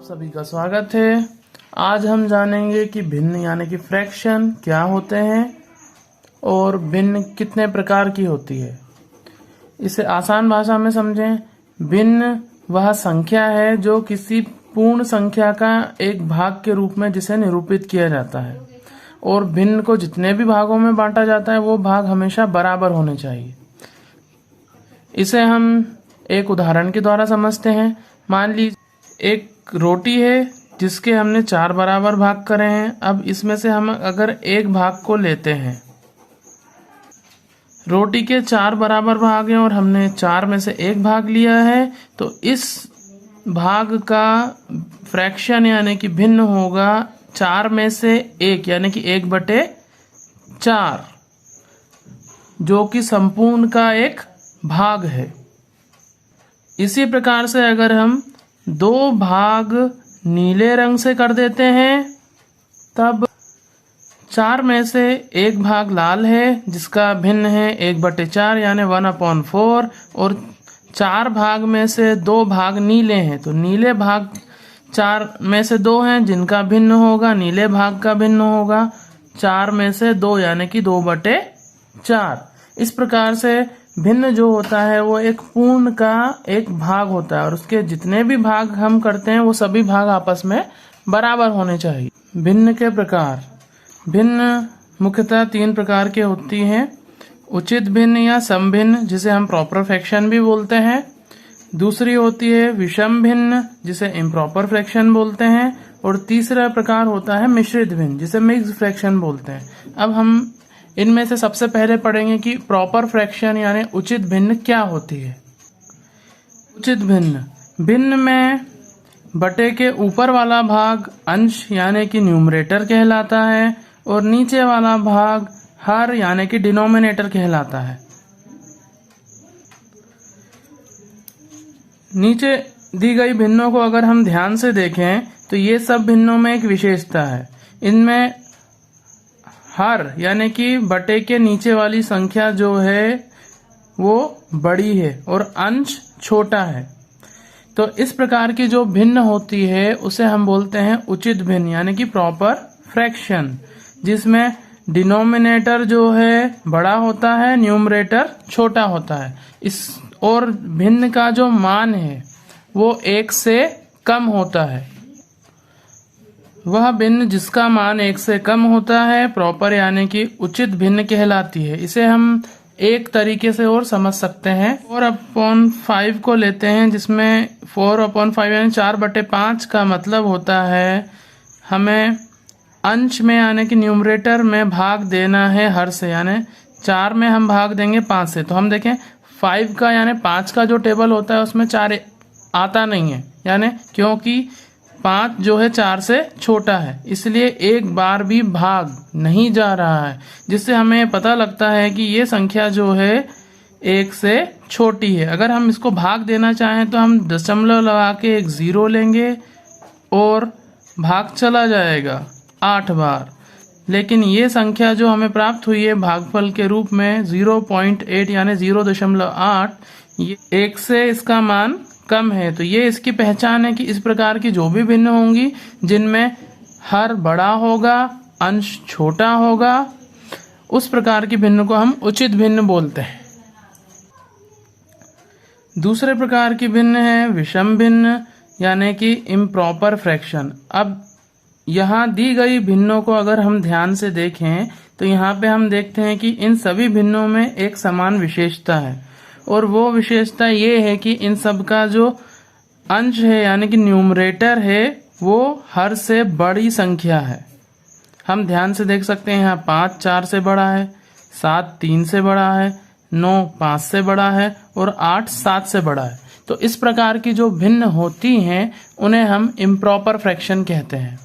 सभी का स्वागत है। आज हम जानेंगे कि भिन्न यानी कि फ्रैक्शन क्या होते हैं और भिन्न कितने प्रकार की होती है। इसे आसान भाषा में समझें। भिन्न वह संख्या है जो किसी पूर्ण संख्या का एक भाग के रूप में जिसे निरूपित किया जाता है, और भिन्न को जितने भी भागों में बांटा जाता है वो भाग हमेशा बराबर होने चाहिए। इसे हम एक उदाहरण के द्वारा समझते हैं। मान लीजिए एक रोटी है जिसके हमने 4 बराबर भाग करे हैं। अब इसमें से हम अगर एक भाग को लेते हैं, रोटी के 4 बराबर भाग हैं और हमने 4 में से एक भाग लिया है, तो इस भाग का फ्रैक्शन यानी कि भिन्न होगा 4 में से 1 यानी कि 1/4, जो कि संपूर्ण का एक भाग है। इसी प्रकार से अगर हम 2 भाग नीले रंग से कर देते हैं, तब 4 में से 1 भाग लाल है जिसका भिन्न है 1/4 यानी 1/4, और 4 भाग में से 2 भाग नीले हैं, तो नीले भाग 4 में से 2 हैं जिनका भिन्न होगा, नीले भाग का भिन्न होगा 4 में से 2 यानी कि 2/4। इस प्रकार से भिन्न जो होता है वो एक पूर्ण का एक भाग होता है, और उसके जितने भी भाग हम करते हैं वो सभी भाग आपस में बराबर होने चाहिए। भिन्न के प्रकार। भिन्न मुख्यतः 3 प्रकार के होती हैं। उचित भिन्न या समभिन्न, जिसे हम प्रॉपर फ्रैक्शन भी बोलते हैं। दूसरी होती है विषम भिन्न, जिसे इम्प्रॉपर फ्रैक्शन बोलते हैं। और तीसरा प्रकार होता है मिश्रित भिन्न, जिसे मिक्स्ड फ्रैक्शन बोलते हैं। अब हम इनमें से सबसे पहले पढ़ेंगे कि प्रॉपर फ्रैक्शन यानी उचित भिन्न क्या होती है। उचित भिन्न। भिन्न में बटे के ऊपर वाला भाग अंश यानी कि न्यूमरेटर कहलाता है, और नीचे वाला भाग हर यानी कि डिनोमिनेटर कहलाता है। नीचे दी गई भिन्नों को अगर हम ध्यान से देखें तो ये सब भिन्नों में एक विशेषता है। इनमें हर यानी कि बटे के नीचे वाली संख्या जो है वो बड़ी है और अंश छोटा है। तो इस प्रकार की जो भिन्न होती है उसे हम बोलते हैं उचित भिन्न यानी कि प्रॉपर फ्रैक्शन, जिसमें डिनोमिनेटर जो है बड़ा होता है, न्यूमरेटर छोटा होता है। इस और भिन्न का जो मान है वो 1 से कम होता है। वह भिन्न जिसका मान 1 से कम होता है प्रॉपर यानी कि उचित भिन्न कहलाती है। इसे हम एक तरीके से और समझ सकते हैं। 4/5 को लेते हैं, जिसमें 4/5 यानी 4/5 का मतलब होता है हमें अंश में यानी कि न्यूमरेटर में भाग देना है हर से, यानी 4 में हम भाग देंगे 5 से। तो हम देखें 5 का यानी 5 का जो टेबल होता है उसमें 4 आता नहीं है, यानी क्योंकि 5 जो है 4 से छोटा है, इसलिए एक बार भी भाग नहीं जा रहा है, जिससे हमें पता लगता है कि ये संख्या जो है 1 से छोटी है। अगर हम इसको भाग देना चाहें तो हम दशमलव लगा के एक 0 लेंगे और भाग चला जाएगा 8 बार। लेकिन ये संख्या जो हमें प्राप्त हुई है भागफल के रूप में 0.8 यानी 0.8, ये 1 से इसका मान कम है। तो ये इसकी पहचान है कि इस प्रकार की जो भी भिन्न होंगी जिनमें हर बड़ा होगा, अंश छोटा होगा, उस प्रकार की भिन्न को हम उचित भिन्न बोलते हैं। दूसरे प्रकार की भिन्न है विषम भिन्न यानी कि इम्प्रॉपर फ्रैक्शन। अब यहाँ दी गई भिन्नों को अगर हम ध्यान से देखें तो यहाँ पे हम देखते हैं कि इन सभी भिन्नों में एक समान विशेषता है, और वो विशेषता ये है कि इन सब का जो अंश है यानी कि न्यूमरेटर है वो हर से बड़ी संख्या है। हम ध्यान से देख सकते हैं यहाँ 5 4 से बड़ा है, 7 3 से बड़ा है, 9 5 से बड़ा है और 8 7 से बड़ा है। तो इस प्रकार की जो भिन्न होती हैं उन्हें हम इम्प्रॉपर फ्रैक्शन कहते हैं।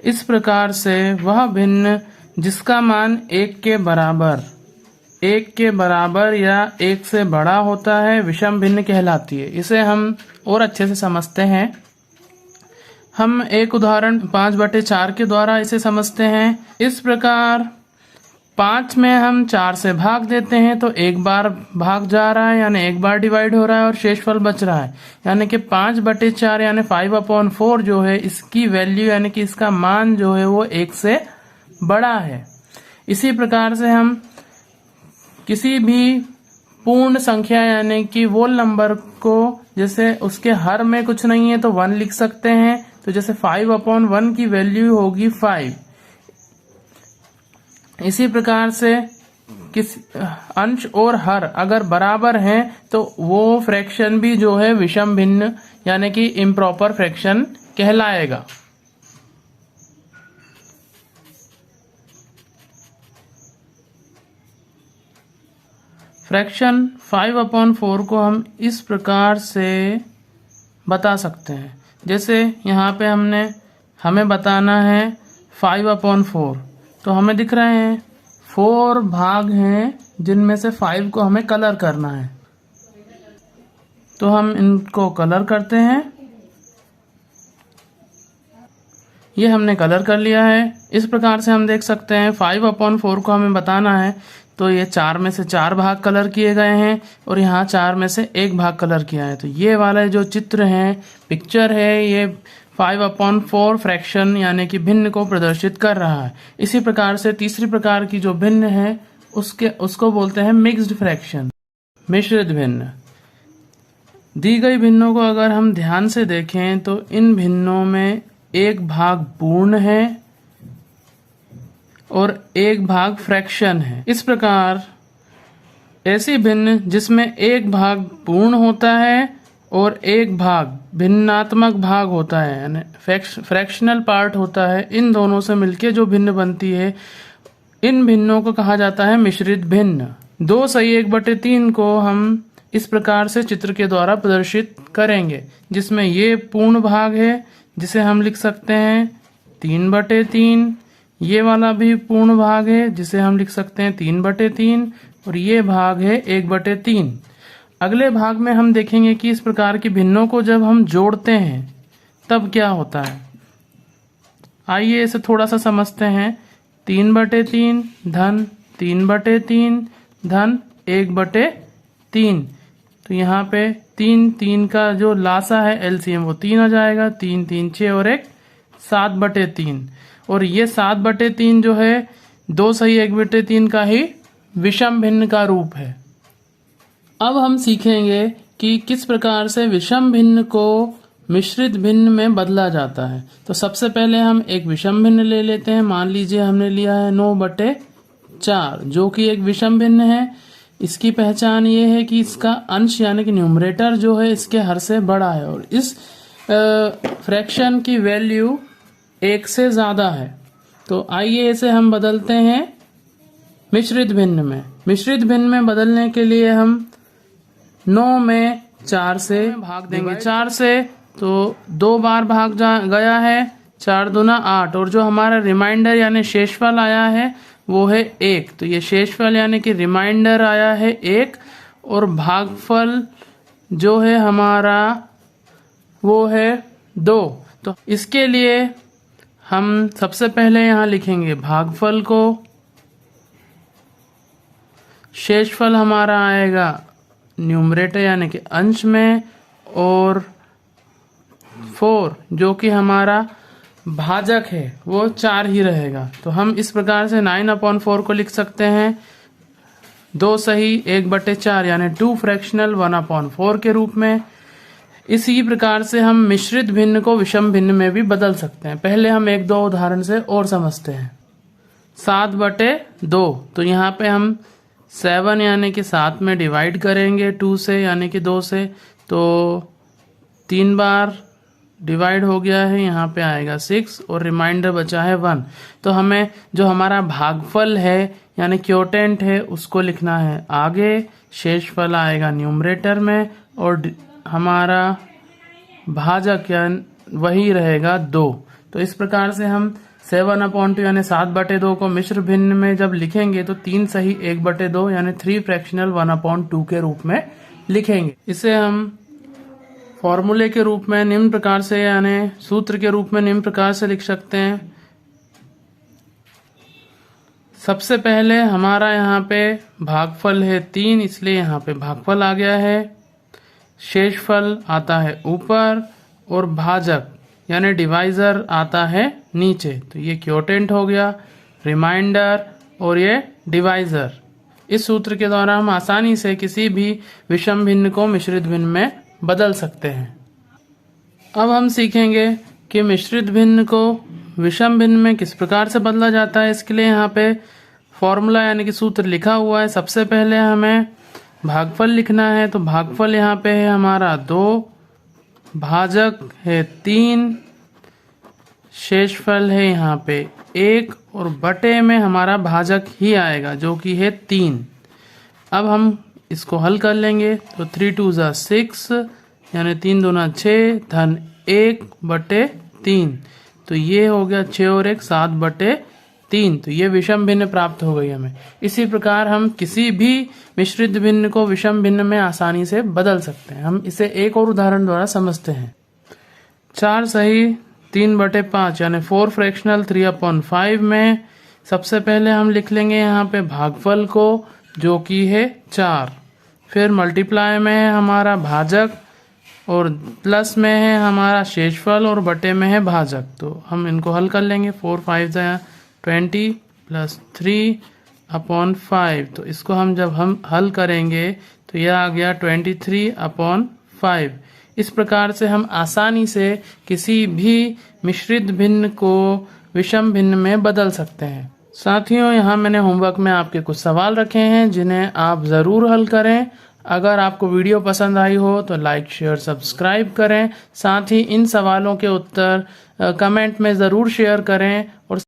इस प्रकार से वह भिन्न जिसका मान 1 के बराबर या 1 से बड़ा होता है विषम भिन्न कहलाती है। इसे हम और अच्छे से समझते हैं। हम एक उदाहरण 5/4 के द्वारा इसे समझते हैं। इस प्रकार 5 में हम 4 से भाग देते हैं तो एक बार भाग जा रहा है यानी एक बार डिवाइड हो रहा है और शेषफल बच रहा है, यानी कि 5/4 यानी 5/4 जो है इसकी वैल्यू यानी कि इसका मान जो है वो 1 से बड़ा है। इसी प्रकार से हम किसी भी पूर्ण संख्या यानी कि वोल नंबर को, जैसे उसके हर में कुछ नहीं है तो 1 लिख सकते हैं। तो जैसे 5/1 की वैल्यू होगी 5। इसी प्रकार से किस अंश और हर अगर बराबर हैं तो वो फ्रैक्शन भी जो है विषम भिन्न यानी कि इम्प्रॉपर फ्रैक्शन कहलाएगा। फ्रैक्शन 5/4 को हम इस प्रकार से बता सकते हैं। जैसे यहाँ पे हमें बताना है 5/4, तो हमें दिख रहे हैं 4 भाग हैं जिनमें से 5 को हमें कलर करना है। तो हम इनको कलर करते हैं। ये हमने कलर कर लिया है। इस प्रकार से हम देख सकते हैं 5/4 को हमें बताना है तो ये 4 में से 4 भाग कलर किए गए हैं और यहाँ 4 में से 1 भाग कलर किया है। तो ये वाला जो चित्र है, पिक्चर है, ये 5/4 फ्रैक्शन यानी कि भिन्न को प्रदर्शित कर रहा है। इसी प्रकार से तीसरी प्रकार की जो भिन्न है उसको बोलते हैं मिक्स्ड फ्रैक्शन, मिश्रित भिन्न। दी गई भिन्नों को अगर हम ध्यान से देखें तो इन भिन्नों में एक भाग पूर्ण है और एक भाग फ्रैक्शन है। इस प्रकार ऐसी भिन्न जिसमें एक भाग पूर्ण होता है और एक भाग भिन्नात्मक भाग होता है यानी फ्रैक्शनल पार्ट होता है, इन दोनों से मिलके जो भिन्न बनती है, इन भिन्नों को कहा जाता है मिश्रित भिन्न। 2 सही 1/3 को हम इस प्रकार से चित्र के द्वारा प्रदर्शित करेंगे, जिसमें ये पूर्ण भाग है जिसे हम लिख सकते हैं 3/3, ये वाला भी पूर्ण भाग है जिसे हम लिख सकते हैं 3/3 और ये भाग है 1/3। अगले भाग में हम देखेंगे कि इस प्रकार की भिन्नों को जब हम जोड़ते हैं तब क्या होता है। आइए इसे थोड़ा सा समझते हैं। 3/3 धन 3/3 धन 1/3, तो यहाँ पे 3 का जो लासा है एलसीएम वो 3 आ जाएगा। 3 3 6 और 1 7/3 और ये 7/3 जो है 2 सही 1/3 का ही विषम भिन्न का रूप है। अब हम सीखेंगे कि किस प्रकार से विषम भिन्न को मिश्रित भिन्न में बदला जाता है। तो सबसे पहले हम एक विषम भिन्न ले लेते हैं। मान लीजिए हमने लिया है 9/4 जो कि एक विषम भिन्न है। इसकी पहचान ये है कि इसका अंश यानी कि न्यूमरेटर जो है इसके हर से बड़ा है और इस फ्रैक्शन की वैल्यू 1 से ज्यादा है। तो आइए इसे हम बदलते हैं मिश्रित भिन्न में। मिश्रित भिन्न में बदलने के लिए हम 9 में 4 से भाग देंगे। 4 से तो 2 बार भाग गया है, 4 दूना 8 और जो हमारा रिमाइंडर यानी शेषफल आया है वो है 1। तो ये शेषफल यानी कि रिमाइंडर आया है 1 और भागफल जो है हमारा वो है 2। तो इसके लिए हम सबसे पहले यहाँ लिखेंगे भागफल को, शेषफल हमारा आएगा न्यूमरेटर यानी कि अंश में और 4 जो कि हमारा भाजक है वो 4 ही रहेगा। तो हम इस प्रकार से 9/4 को लिख सकते हैं 2 सही 1/4 यानी 2 फ्रैक्शनल 1/4 के रूप में। इसी प्रकार से हम मिश्रित भिन्न को विषम भिन्न में भी बदल सकते हैं। पहले हम 1-2 उदाहरण से और समझते हैं। 7/2 तो यहाँ पे हम 7 यानी कि 7 में डिवाइड करेंगे 2 से यानी कि 2 से, तो 3 बार डिवाइड हो गया है, यहाँ पे आएगा 6 और रिमाइंडर बचा है 1। तो हमें जो हमारा भागफल है यानी क्योटेंट है उसको लिखना है आगे, शेषफल आएगा न्यूमरेटर में और हमारा भाजक यानी वही रहेगा 2। तो इस प्रकार से हम 7/2 यानी 7/2 को मिश्र भिन्न में जब लिखेंगे तो 3 सही 1/2 यानी 3 फ्रैक्शनल 1/2 के रूप में लिखेंगे। इसे हम फॉर्मूले के रूप में निम्न प्रकार से यानी सूत्र के रूप में निम्न प्रकार से लिख सकते हैं। सबसे पहले हमारा यहाँ पे भागफल है 3, इसलिए यहाँ पे भागफल आ गया है। शेषफल आता है ऊपर और भाजक यानी डिवाइजर आता है नीचे। तो ये क्वोटेंट हो गया, रिमाइंडर और ये डिवाइजर। इस सूत्र के द्वारा हम आसानी से किसी भी विषम भिन्न को मिश्रित भिन्न में बदल सकते हैं। अब हम सीखेंगे कि मिश्रित भिन्न को विषम भिन्न में किस प्रकार से बदला जाता है। इसके लिए यहाँ पे फॉर्मूला यानी कि सूत्र लिखा हुआ है। सबसे पहले हमें भागफल लिखना है, तो भागफल यहाँ पे है हमारा 2, भाजक है 3, शेषफल है यहाँ पे 1 और बटे में हमारा भाजक ही आएगा जो कि है 3। अब हम इसको हल कर लेंगे, तो 3 2 6 यानी 3 दूना 6 धन 1 बटे 3, तो ये हो गया 6 और 1 7 बटे 3। तो ये विषम भिन्न प्राप्त हो गई हमें। इसी प्रकार हम किसी भी मिश्रित भिन्न को विषम भिन्न में आसानी से बदल सकते हैं। हम इसे एक और उदाहरण द्वारा समझते हैं। 4 सही 3 बटे 5 यानी 4 फ्रैक्शनल 3/5 में सबसे पहले हम लिख लेंगे यहाँ पे भागफल को जो कि है 4, फिर मल्टीप्लाई में है हमारा भाजक और प्लस में है हमारा शेषफल और बटे में है भाजक। तो हम इनको हल कर लेंगे। 4 5 20 प्लस 3/5। तो इसको हम जब हम हल करेंगे तो यह आ गया 23/5। इस प्रकार से हम आसानी से किसी भी मिश्रित भिन्न को विषम भिन्न में बदल सकते हैं। साथियों, यहाँ मैंने होमवर्क में आपके कुछ सवाल रखे हैं जिन्हें आप ज़रूर हल करें। अगर आपको वीडियो पसंद आई हो तो लाइक शेयर सब्सक्राइब करें। साथ ही इन सवालों के उत्तर कमेंट में ज़रूर शेयर करें और